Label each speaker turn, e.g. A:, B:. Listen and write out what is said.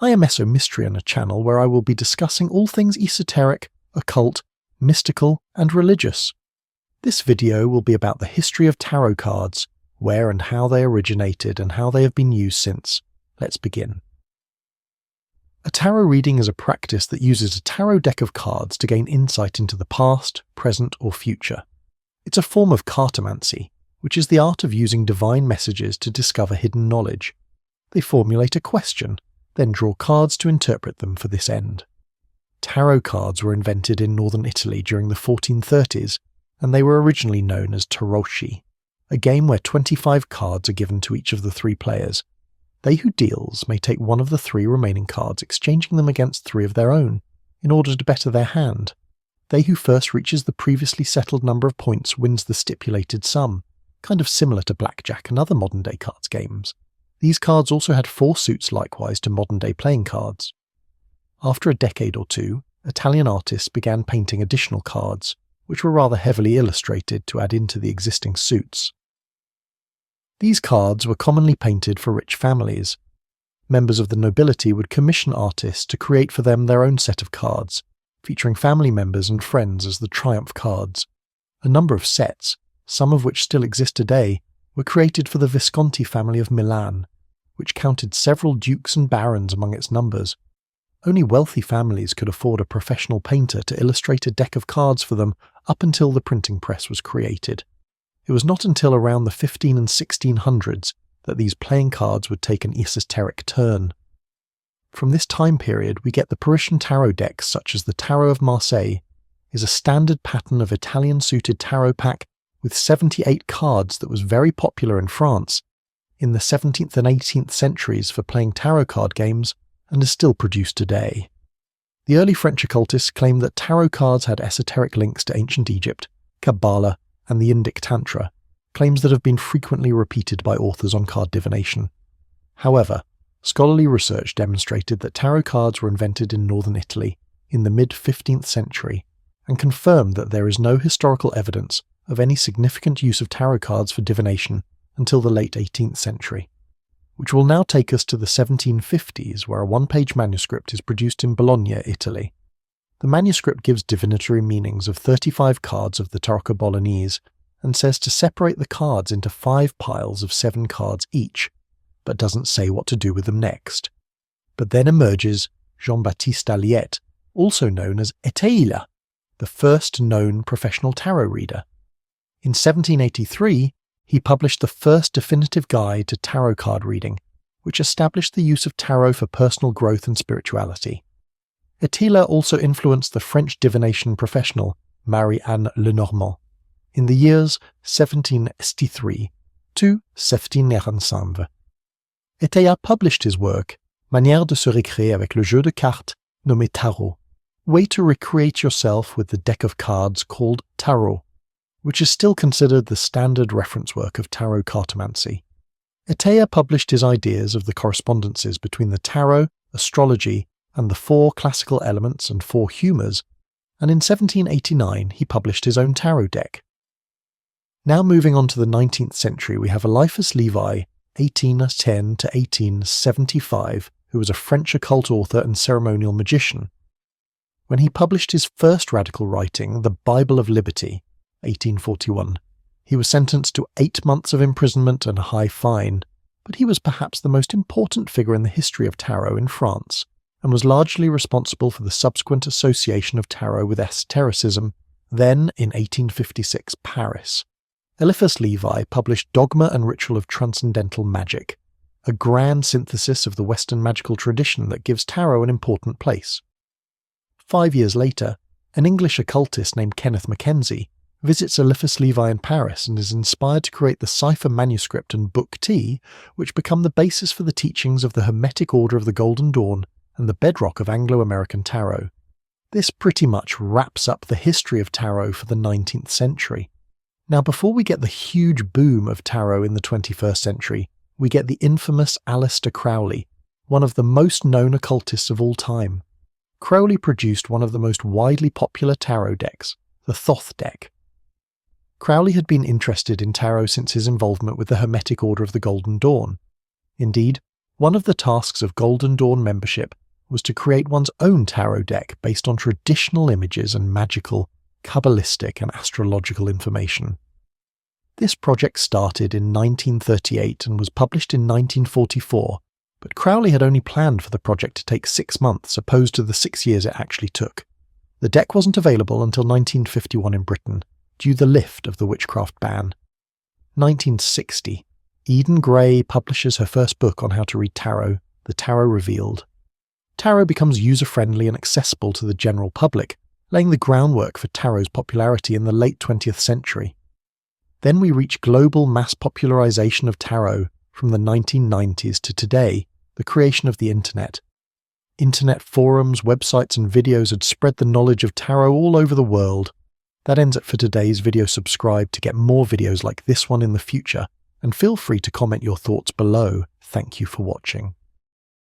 A: I am Mystery, a channel where I will be discussing all things esoteric, occult, mystical, and religious. This video will be about the history of tarot cards, where and how they originated and how they have been used since. Let's begin. A tarot reading is a practice that uses a tarot deck of cards to gain insight into the past, present, or future. It's a form of cartomancy, which is the art of using divine messages to discover hidden knowledge. They formulate a question, then draw cards to interpret them for this end. Tarot cards were invented in northern Italy during the 1430s, and they were originally known as tarocchi, a game where 25 cards are given to each of the 3 players. They who deals may take one of the 3 remaining cards, exchanging them against 3 of their own, in order to better their hand. They who first reaches the previously settled number of points wins the stipulated sum, kind of similar to blackjack and other modern-day cards games. These cards also had 4 suits likewise to modern-day playing cards. After a decade or two, Italian artists began painting additional cards, which were rather heavily illustrated to add into the existing suits. These cards were commonly painted for rich families. Members of the nobility would commission artists to create for them their own set of cards, featuring family members and friends as the triumph cards. A number of sets, some of which still exist today, were created for the Visconti family of Milan, which counted several dukes and barons among its numbers. Only wealthy families could afford a professional painter to illustrate a deck of cards for them up until the printing press was created. It was not until around the 1500s and 1600s that these playing cards would take an esoteric turn. From this time period we get the Parisian tarot decks such as the Tarot of Marseille, is a standard pattern of Italian-suited tarot pack with 78 cards that was very popular in France in the 17th and 18th centuries for playing tarot card games and is still produced today. The early French occultists claimed that tarot cards had esoteric links to ancient Egypt, Kabbalah, and the Indic Tantra, claims that have been frequently repeated by authors on card divination. However, scholarly research demonstrated that tarot cards were invented in northern Italy in the mid-15th century and confirmed that there is no historical evidence of any significant use of tarot cards for divination until the late 18th century, which will now take us to the 1750s, where a one-page manuscript is produced in Bologna, Italy. The manuscript gives divinatory meanings of 35 cards of the Tarocco Bolognese and says to separate the cards into 5 piles of 7 cards each, but doesn't say what to do with them next. But then emerges Jean-Baptiste Aliette, also known as Eteilla, the first known professional tarot reader. In 1783, he published the first definitive guide to tarot card reading, which established the use of tarot for personal growth and spirituality. Eteilla also influenced the French divination professional Marie-Anne Lenormand in the years 1763 to 1795. Eteilla published his work Manière de se récréer avec le jeu de cartes nommé Tarot, way to recreate yourself with the deck of cards called Tarot, which is still considered the standard reference work of tarot cartomancy. Eteilla published his ideas of the correspondences between the tarot, astrology, and the 4 classical elements and 4 humours, and in 1789 he published his own tarot deck. Now moving on to the 19th century, we have Eliphas Levi, 1810 to 1875, who was a French occult author and ceremonial magician. When he published his first radical writing, The Bible of Liberty, 1841, he was sentenced to 8 months of imprisonment and a high fine, but he was perhaps the most important figure in the history of tarot in France, and was largely responsible for the subsequent association of tarot with esotericism, then in 1856 Paris. Eliphas Levi published Dogma and Ritual of Transcendental Magic, a grand synthesis of the Western magical tradition that gives tarot an important place. 5 years later, an English occultist named Kenneth Mackenzie visits Eliphas Levi in Paris and is inspired to create the cipher manuscript and Book T, which become the basis for the teachings of the Hermetic Order of the Golden Dawn and the bedrock of Anglo-American tarot. This pretty much wraps up the history of tarot for the 19th century. Now, before we get the huge boom of tarot in the 21st century, we get the infamous Aleister Crowley, one of the most known occultists of all time. Crowley produced one of the most widely popular tarot decks, the Thoth deck. Crowley had been interested in tarot since his involvement with the Hermetic Order of the Golden Dawn. Indeed, One of the tasks of Golden Dawn membership was to create one's own tarot deck based on traditional images and magical, Kabbalistic and astrological information. This project started in 1938 and was published in 1944, but Crowley had only planned for the project to take 6 months opposed to the 6 years it actually took. The deck wasn't available until 1951 in Britain, due the lift of the witchcraft ban. 1960. Eden Gray publishes her first book on how to read tarot, The Tarot Revealed. Tarot becomes user-friendly and accessible to the general public, laying the groundwork for tarot's popularity in the late 20th century. Then we reach global mass popularization of tarot from the 1990s to today, the creation of the internet. Internet forums, websites and videos had spread the knowledge of tarot all over the world. That ends it for today's video. Subscribe to get more videos like this one in the future, and feel free to comment your thoughts below. Thank you for watching.